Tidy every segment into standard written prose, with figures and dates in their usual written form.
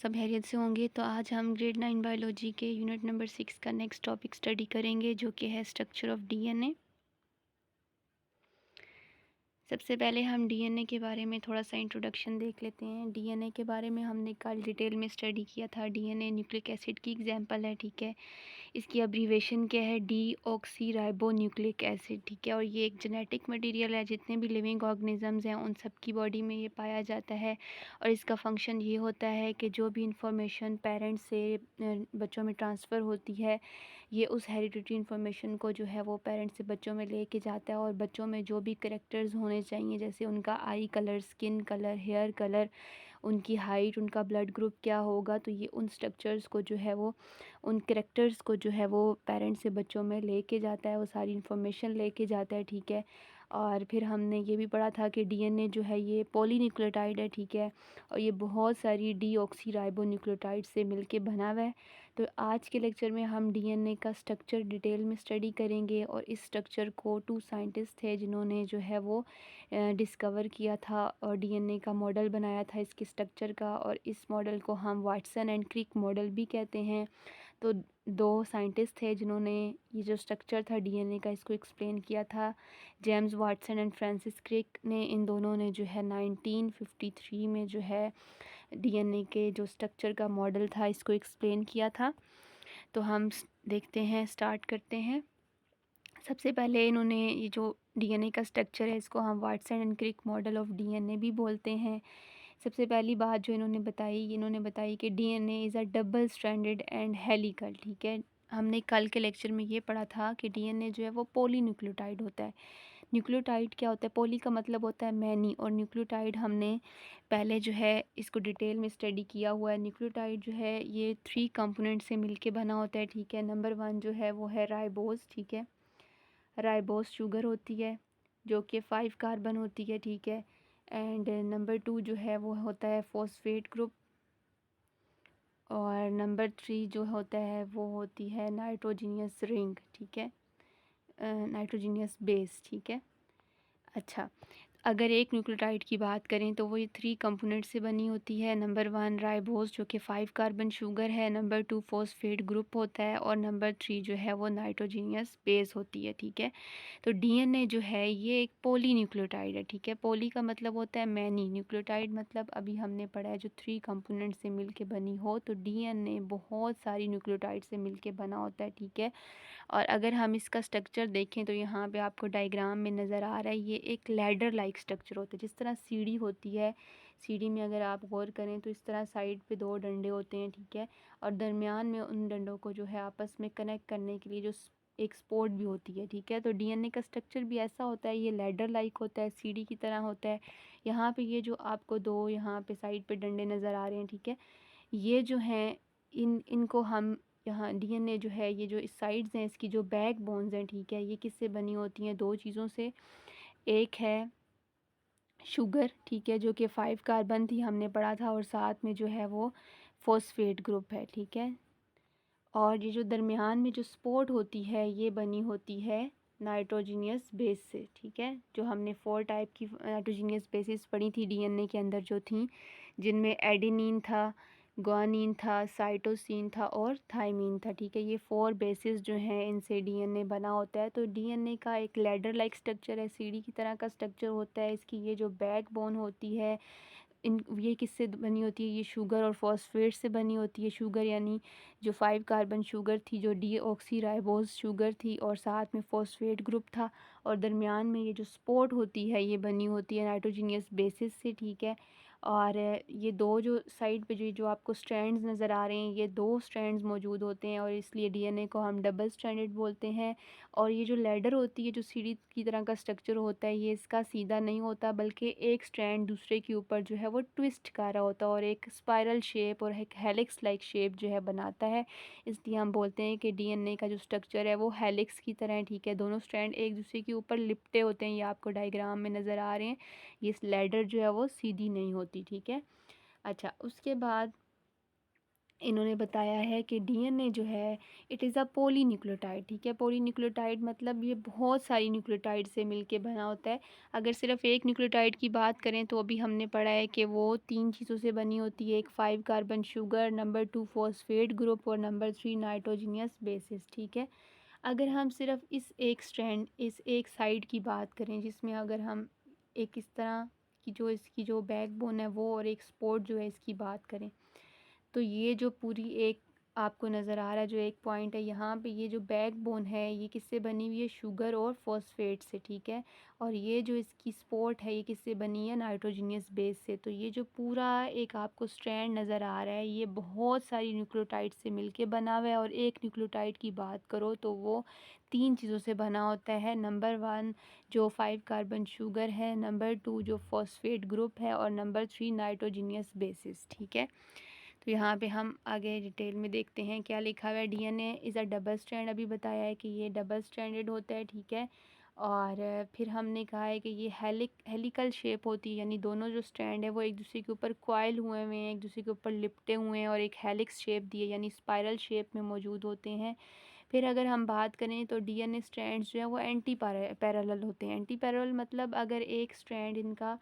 सब खैरियत से होंगे। तो आज हम ग्रेड 9 बायोलॉजी के यूनिट नंबर 6 का नेक्स्ट टॉपिक स्टडी करेंगे, जो कि है स्ट्रक्चर ऑफ डीएनए। सबसे पहले हम डीएनए के बारे में थोड़ा सा इंट्रोडक्शन देख लेते हैं। डीएनए के बारे में हमने कल डिटेल में स्टडी किया था। डीएनए न्यूक्लिक एसिड की एग्जांपल है, ठीक है। इसकी अब्रीवेशन क्या है? डीऑक्सीराइबोन्यूक्लिक एसिड, ठीक है। और ये एक जेनेटिक मटेरियल है, जितने भी लिविंग ऑर्गेनिजम्स हैं उन सब की बॉडी में ये पाया जाता है। और इसका फंक्शन ये होता है कि जो भी इंफॉर्मेशन पेरेंट्स से बच्चों में ट्रांसफ़र होती है, ये उस हेरिडिटरी इन्फॉर्मेशन को जो है वो पेरेंट्स से बच्चों में लेके जाता है। और बच्चों में जो भी करेक्टर्स होने चाहिए, जैसे उनका eye colour, skin colour, hair colour, उनकी हाइट, उनका ब्लड ग्रुप क्या होगा, तो ये उन स्ट्रक्चर्स को जो है वो, उन करेक्टर्स को जो है वो पेरेंट्स से बच्चों में लेके जाता है, वो सारी इन्फॉर्मेशन लेके जाता है, ठीक है। और फिर हमने ये भी पढ़ा था कि डीएनए जो है ये पॉलीन्यूक्लियोटाइड है, ठीक है। और ये बहुत सारी डीऑक्सीराइबोन्यूक्लियोटाइड से मिलके बना हुआ है। तो आज के लेक्चर में हम डीएनए का स्ट्रक्चर डिटेल में स्टडी करेंगे। और इस स्ट्रक्चर को 2 साइंटिस्ट थे जिन्होंने जो है वो डिस्कवर किया था और डीएनए का मॉडल बनाया था इसके स्ट्रक्चर का। और इस मॉडल को हम वाटसन एंड क्रिक मॉडल भी कहते हैं। तो 2 साइंटिस्ट थे जिन्होंने ये जो स्ट्रक्चर था डीएनए का, इसको एक्सप्लेन किया था। James Watson and Francis Crick ने, इन दोनों ने जो है 1953 में जो है डीएनए के जो स्ट्रक्चर का मॉडल था इसको एक्सप्लेन किया था। तो हम देखते हैं, स्टार्ट करते हैं। सबसे पहले इन्होंने ये जो डीएनए का स्ट्रक्चर है, इसको हम Watson and Crick model of DNA भी बोलते हैं। सबसे पहली बात जो इन्होंने बताई कि DNA is a double stranded and helical, ठीक है। हमने कल के लेक्चर में ये पढ़ा था कि डीएनए जो है वो पॉलीन्यूक्लियोटाइड होता है। न्यूक्लियोटाइड क्या होता है? पॉली का मतलब होता है मैनी, और न्यूक्लियोटाइड हमने पहले जो है इसको डिटेल में स्टडी किया हुआ है। न्यूक्लियोटाइड जो है ये 3 कंपोनेंट से मिलके बना होता है, ठीक है। नंबर 1 जो है वो है राइबोस, ठीक है। राइबोस शुगर होती है जो कि 5 कार्बन होती है, ठीक है। एंड नंबर 2 जो है वो होता है फॉस्फेट ग्रुप। और नंबर 3 जो होता है वो होती है नाइट्रोजीनियस रिंग, ठीक है। नाइट्रोजीनियस बेस, ठीक है। अच्छा, अगर एक न्यूक्लियोटाइड की बात करें तो वो ये 3 कंपोनेंट से बनी होती है। नंबर 1 राइबोस जो कि 5 कार्बन शुगर है, नंबर 2 फॉस्फेट ग्रुप होता है, और नंबर 3 जो है वो नाइट्रोजीनियस बेस होती है, ठीक है। तो डीएनए जो है ये एक पॉलीन्यूक्लियोटाइड है, ठीक है। पॉली का मतलब होता है मैनी, न्यूक्लियोटाइड मतलब अभी हमने पढ़ा है जो 3 कंपोनेंट से मिलके बनी हो। तो डीएनए बहुत सारी न्यूक्लियोटाइड से मिलके बना होता है, ठीक है। और अगर हम इसका स्ट्रक्चर देखें तो यहाँ पे आपको डायग्राम में नज़र आ रहा है, ये एक लैडर लाइक स्ट्रक्चर होता है। जिस तरह सीढ़ी होती है, सीढ़ी में अगर आप गौर करें तो इस तरह साइड पे 2 डंडे होते हैं, ठीक है। और दरमियान में उन डंडों को जो है आपस में कनेक्ट करने के लिए जो एक सपोर्ट भी होती है, ठीक है। तो डीएनए का स्ट्रक्चर भी ऐसा होता है, ये लैडर लाइक होता है, सीढ़ी की तरह होता है। यहाँ पे ये जो आपको 2 यहाँ पे साइड पे डंडे नज़र आ रहे हैं, ठीक है, ये जो हैं इनको हम यहाँ डीएनए जो है, ये जो इस साइड्स हैं इसकी जो बैक बोन्स हैं, ठीक है, ये किससे बनी होती हैं? 2 चीज़ों से। एक है शुगर, ठीक है, जो कि 5 कार्बन थी हमने पढ़ा था, और साथ में जो है वो फॉस्फेट ग्रुप है, ठीक है। और ये जो दरमियान में जो सपोर्ट होती है ये बनी होती है नाइट्रोजीनियस बेस से, ठीक है। जो हमने 4 टाइप की नाइट्रोजीनियस बेसिस पढ़ी थी डीएनए के अंदर जो थी, जिनमें एडेनिन था, ग्वानिन था, साइटोसिन था और थाइमिन था, ठीक है। ये 4 बेसिस जो हैं इनसे डीएनए बना होता है। तो डीएनए का एक लैडर लाइक स्ट्रक्चर है, सीढ़ी की तरह का स्ट्रक्चर होता है। इसकी ये जो बैकबोन होती है, ये किससे बनी होती है? ये शुगर और फॉस्फेट से बनी होती है। शुगर यानी जो 5 कार्बन शुगर थी, जो डीऑक्सीराइबोस शुगर थी, और साथ में फॉस्फेट ग्रुप था। और दरमियान में ये जो सपोर्ट होती है ये बनी होती है नाइट्रोजीनियस बेसिस से, ठीक है। और ये 2 जो साइड पे जो आपको स्ट्रैंड्स नज़र आ रहे हैं, ये 2 स्ट्रैंड्स मौजूद होते हैं, और इसलिए डीएनए को हम डबल स्ट्रैंडेड बोलते हैं। और ये जो लैडर होती है, जो सीढ़ी की तरह का स्ट्रक्चर होता है, ये इसका सीधा नहीं होता, बल्कि एक स्ट्रैंड दूसरे के ऊपर जो है वो ट्विस्ट कर रहा होता है, और एक स्पाइरल शेप और एक हेलिक्स लाइक शेप जो है बनाता है। इसलिए हम बोलते हैं कि डीएनए का जो स्ट्रक्चर है वो हेलिक्स की तरह है, ठीक है। दोनों स्ट्रैंड एक दूसरे के ऊपर लिपटे होते हैं, ये आपको डायग्राम में नज़र आ रहे हैं। ये लैडर जो है वो सीधी नहीं होती, ठीक है। अच्छा, उसके बाद इन्होंने बताया है कि डीएनए जो है इट इज़ अ पॉलीन्यूक्लियोटाइड, ठीक है। पॉलीन्यूक्लियोटाइड मतलब ये बहुत सारी न्यूक्लियोटाइड से मिलके बना होता है। अगर सिर्फ एक न्यूक्लियोटाइड की बात करें तो अभी हमने पढ़ा है कि वो 3 चीज़ों से बनी होती है, एक 5 carbon sugar, number 2 phosphate group और नंबर 3 नाइट्रोजनियस बेसिस, ठीक है। अगर हम सिर्फ इस एक साइड की बात करें, जिसमें अगर हम एक इस तरह की जो इसकी जो बैकबोन है वो और एक स्पोर्ट जो है इसकी बात करें, तो ये जो पूरी एक आपको नज़र आ रहा है जो एक पॉइंट है यहाँ पे, ये जो बैकबोन है ये किससे बनी हुई है, शुगर और फॉस्फेट से, ठीक है। और ये जो इसकी स्पोर्ट है ये किससे बनी है, नाइट्रोजनियस बेस से। तो ये जो पूरा एक आपको स्ट्रैंड नज़र आ रहा है ये बहुत सारी न्यूक्लियोटाइड से मिलके बना हुआ है। और एक न्यूक्लियोटाइड की बात करो तो वो 3 चीज़ों से बना होता है। नंबर 1 जो 5 कार्बन शुगर है, नंबर 2 जो फॉस्फेट ग्रुप है और नंबर 3 नाइट्रोजनियस बेसिस, ठीक है। तो यहाँ पे हम आगे डिटेल में देखते हैं क्या लिखा हुआ है। DNA is a double strand, अभी बताया है कि ये डबल स्ट्रैंडेड होता है, ठीक है। और फिर हमने कहा है कि ये हेलिकल शेप होती है, यानी दोनों जो स्ट्रैंड है वो एक दूसरे के ऊपर कॉइल हुए हुए हैं, एक दूसरे के ऊपर लिपटे हुए हैं और एक हेलिक्स शेप दी है, यानी स्पाइरल शेप में मौजूद होते हैं। फिर अगर हम बात करें तो डीएनए स्ट्रैंड्स जो है वो एंटी पैरेलल होते हैं। एंटी पैरेलल मतलब अगर एक स्ट्रैंड इनका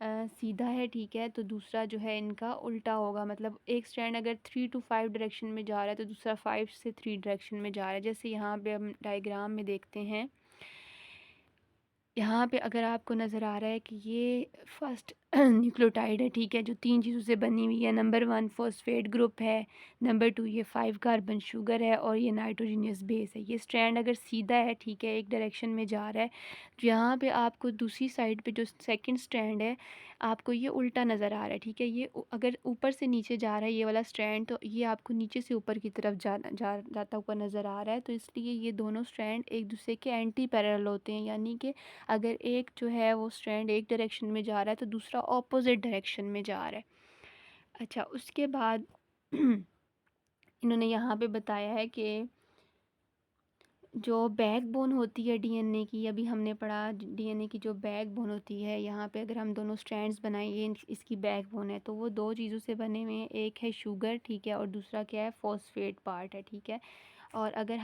सीधा है, ठीक है, तो दूसरा जो है इनका उल्टा होगा। मतलब एक स्ट्रैंड अगर 3 to 5 डायरेक्शन में जा रहा है तो दूसरा 5 से 3 डायरेक्शन में जा रहा है। जैसे यहाँ पे हम डायग्राम में देखते हैं, यहाँ पे अगर आपको नज़र आ रहा है कि ये फर्स्ट न्यूक्लियोटाइड है, ठीक है, जो 3 चीज़ों से बनी हुई है। नंबर 1 फॉस्फेट ग्रुप है, नंबर 2 ये 5 कार्बन शुगर है और ये नाइट्रोजनियस बेस है। ये स्ट्रैंड अगर सीधा है, ठीक है, एक डायरेक्शन में जा रहा है, तो यहाँ पे आपको दूसरी साइड पे जो सेकंड स्ट्रैंड है आपको ये उल्टा नज़र आ रहा है, ठीक है। ये अगर ऊपर से नीचे जा रहा है ये वाला स्ट्रैंड, तो ये आपको नीचे से ऊपर की तरफ जाता हुआ नज़र आ रहा है। तो इसलिए ये दोनों स्ट्रैंड एक दूसरे के एंटी पैरेलल होते हैं, यानी कि अगर एक जो है वो स्ट्रैंड एक डायरेक्शन में जा रहा है तो दूसरा ऑपोजिट डायरेक्शन में जा रहा है। अच्छा, उसके बाद इन्होंने यहाँ पे बताया है कि जो बैकबोन होती है डीएनए की, अभी हमने पढ़ा डीएनए की जो बैकबोन होती है, यहाँ पे अगर हम दोनों स्ट्रैंड्स बनाएंगे इसकी बैकबोन है तो वो 2 चीज़ों से बने हुए हैं, एक है शुगर, ठीक है, और दूसरा क्या है, फॉस्फेट पार्ट है, ठीक है। और अगर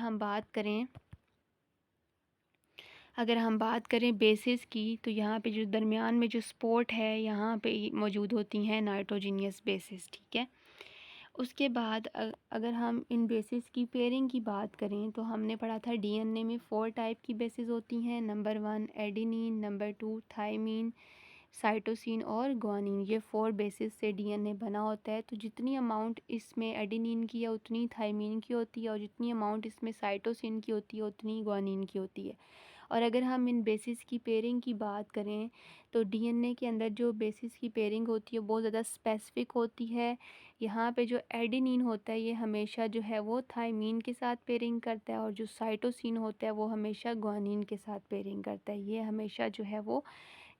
हम बात करें बेसिस की, तो यहाँ पे जो दरमियान में जो स्पोर्ट है यहाँ पे मौजूद होती हैं नाइट्रोजीनियस बेसिस, ठीक है। उसके बाद अगर हम इन बेसिस की पेयरिंग की बात करें तो हमने पढ़ा था डीएनए में 4 टाइप की बेसिस होती हैं। Number 1 adenine, number 2 thymine, cytosine और ग्वानिन, ये 4 बेसिस से डीएनए बना होता है। तो जितनी अमाउंट इसमें एडेनिन की है उतनी थायमीन की होती है और जितनी अमाउंट इसमें साइटोसिन की होती है उतनी ग्वानिन की होती है। और अगर हम इन बेसिस की पेयरिंग की बात करें तो डीएनए के अंदर जो बेसिस की पेयरिंग होती है बहुत ज़्यादा स्पेसिफिक होती है। यहाँ पे जो एडेनिन होता है ये हमेशा जो है वो थायमीन के साथ पेयरिंग करता है और जो साइटोसिन होता है वो हमेशा ग्वानिन के साथ पेयरिंग करता है। ये हमेशा जो है वो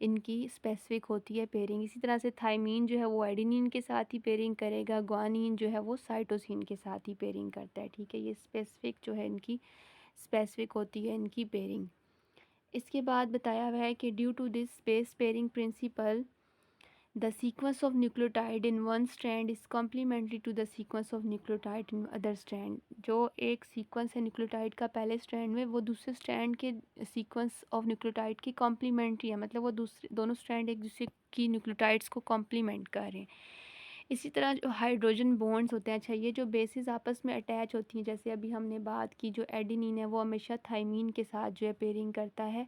इनकी स्पेसिफिक होती है पेयरिंग। इसी तरह से थायमीन जो है वो एडेनिन के साथ ही पेयरिंग करेगा, ग्वानिन जो है वो साइटोसिन के साथ ही पेयरिंग करता है, ठीक है। ये स्पेसिफिक जो है इनकी स्पेसिफिक होती है इनकी पेयरिंग। इसके बाद बताया हुआ है कि due to this space pairing principle the sequence of nucleotide in one strand is complementary to the sequence of nucleotide in other strand. जो एक सीक्वेंस है न्यूक्लियोटाइड का पहले स्ट्रैंड में, वो दूसरे स्ट्रैंड के सीक्वेंस ऑफ न्यूक्लियोटाइड की कॉम्प्लीमेंट्री है, मतलब वो दूसरे दोनों स्ट्रैंड एक दूसरे की न्यूक्लियोटाइड्स को कॉम्प्लीमेंट कर रहे हैं। इसी तरह जो हाइड्रोजन बॉन्ड्स होते हैं, अच्छा, ये जो बेसिस आपस में अटैच होती हैं, जैसे अभी हमने बात की जो एडेनिन है वो हमेशा थायमीन के साथ जो है पेयरिंग करता है।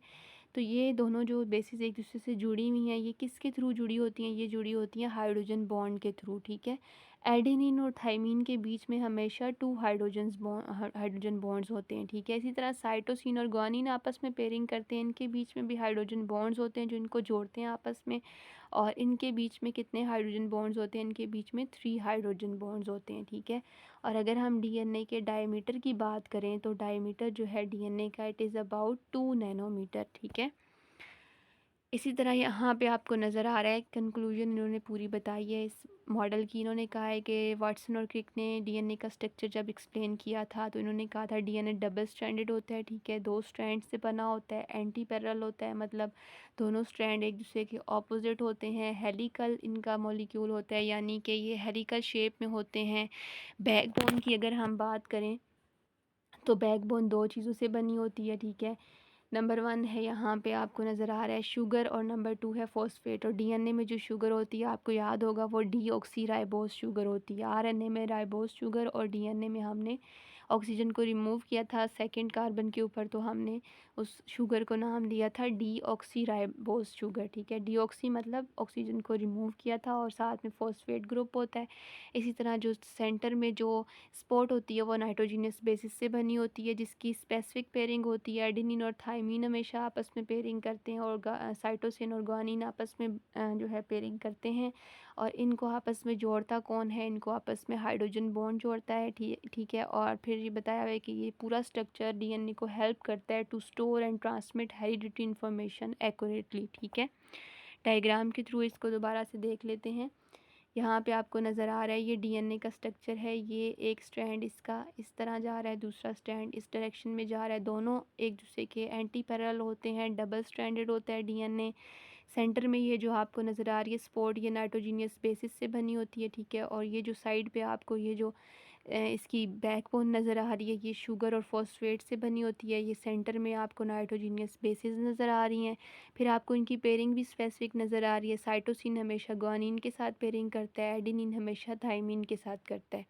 तो ये दोनों जो बेसिस एक दूसरे से जुड़ी हुई हैं, ये किसके थ्रू जुड़ी होती हैं, ये जुड़ी होती हैं हाइड्रोजन बॉन्ड के थ्रू, ठीक है। एडेनिन और थायमीन के बीच में हमेशा 2 हाइड्रोजन बॉन्ड्स होते हैं, ठीक है। इसी तरह साइटोसिन और ग्वानिन आपस में पेयरिंग करते हैं, इनके बीच में भी हाइड्रोजन बॉन्ड्स होते हैं जो इनको जोड़ते हैं आपस में। और इनके बीच में कितने हाइड्रोजन बॉन्ड्स होते हैं, इनके बीच में 3 हाइड्रोजन बॉन्ड्स होते हैं, ठीक है। और अगर हम डीएनए के डायमीटर की बात करें तो डायमीटर जो है डीएनए का इट इज़ अबाउट 2 नैनोमीटर, ठीक है। इसी तरह यहाँ पे आपको नज़र आ रहा है कंक्लूजन इन्होंने पूरी बताई है इस मॉडल की। इन्होंने कहा है कि वाटसन और क्रिक ने डीएनए का स्ट्रक्चर जब एक्सप्लेन किया था तो इन्होंने कहा था डीएनए डबल स्ट्रैंडेड होता है, ठीक है, 2 स्ट्रैंड से बना होता है, एंटी पैरेलल होता है, मतलब दोनों स्ट्रैंड एक दूसरे के ऑपोजिट होते हैं, हेलिकल इनका मॉलिक्यूल होता है, यानी कि ये हेलिकल शेप में होते हैं। बैकबोन की अगर हम बात करें तो बैकबोन 2 चीज़ों से बनी होती है, ठीक है। नंबर 1 है यहाँ पे आपको नज़र आ रहा है शुगर, और नंबर 2 है फॉस्फेट। और डीएनए में जो शुगर होती है आपको याद होगा वो डीऑक्सी राइबोस शुगर होती है। आरएनए में राइबोस शुगर और डीएनए में हमने ऑक्सीजन को रिमूव किया था सेकंड कार्बन के ऊपर, तो हमने उस शुगर को नाम दिया था डीऑक्सी राइबोस शुगर, ठीक है। डीऑक्सी मतलब ऑक्सीजन को रिमूव किया था, और साथ में फॉस्फेट ग्रुप होता है। इसी तरह जो सेंटर में जो स्पॉट होती है वो नाइट्रोजीनियस बेसिस से बनी होती है, जिसकी स्पेसिफिक पेयरिंग होती है एडेनिन और थायमीन हमेशा आपस में पेयरिंग करते हैं, और साइटोसिन और ग्वानिन आपस में जो है पेयरिंग करते हैं। और इनको आपस में जोड़ता कौन है, इनको आपस में हाइड्रोजन बॉन्ड जोड़ता है, ठीक है। और फिर ये बताया हुआ है कि ये पूरा स्ट्रक्चर डीएनए को हेल्प करता है to store and transmit heredity information accurately, ठीक है। डायग्राम के थ्रू इसको दोबारा से देख लेते हैं। यहाँ पे आपको नज़र आ रहा है ये डीएनए का स्ट्रक्चर है, ये एक स्ट्रैंड इसका इस तरह जा रहा है, दूसरा स्ट्रैंड इस डायरेक्शन में जा रहा है, दोनों एक दूसरे के एंटी पैरेलल होते हैं, डबल स्ट्रैंडेड होता है डीएनए। सेंटर में ये जो आपको नज़र आ रही है स्पॉट, ये नाइट्रोजीनियस बेसिस से बनी होती है, ठीक है। और ये जो साइड पे आपको ये जो इसकी बैकबोन नज़र आ रही है ये शुगर और फॉस्फेट से बनी होती है। ये सेंटर में आपको नाइट्रोजीनियस बेसिस नज़र आ रही हैं। फिर आपको इनकी पेयरिंग भी स्पेसिफिक नज़र आ रही है। साइटोसिन हमेशा ग्वानिन के साथ पेयरिंग करता है, एडेनिन हमेशा थायमीन के साथ करता है।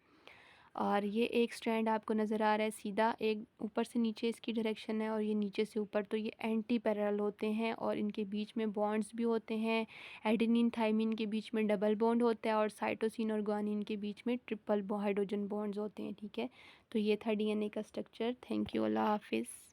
और ये एक स्ट्रैंड आपको नज़र आ रहा है सीधा, एक ऊपर से नीचे इसकी डायरेक्शन है, और ये नीचे से ऊपर, तो ये एंटी पैरेलल होते हैं और इनके बीच में बॉन्ड्स भी होते हैं। एडेनिन थायमीन के बीच में डबल बॉन्ड होता है, और साइटोसिन और ग्वानिन के बीच में ट्रिपल हाइड्रोजन बॉन्ड्स होते हैं, ठीक है। तो ये था डीएनए का स्ट्रक्चर। थैंक यू, अल्लाह हाफिज़।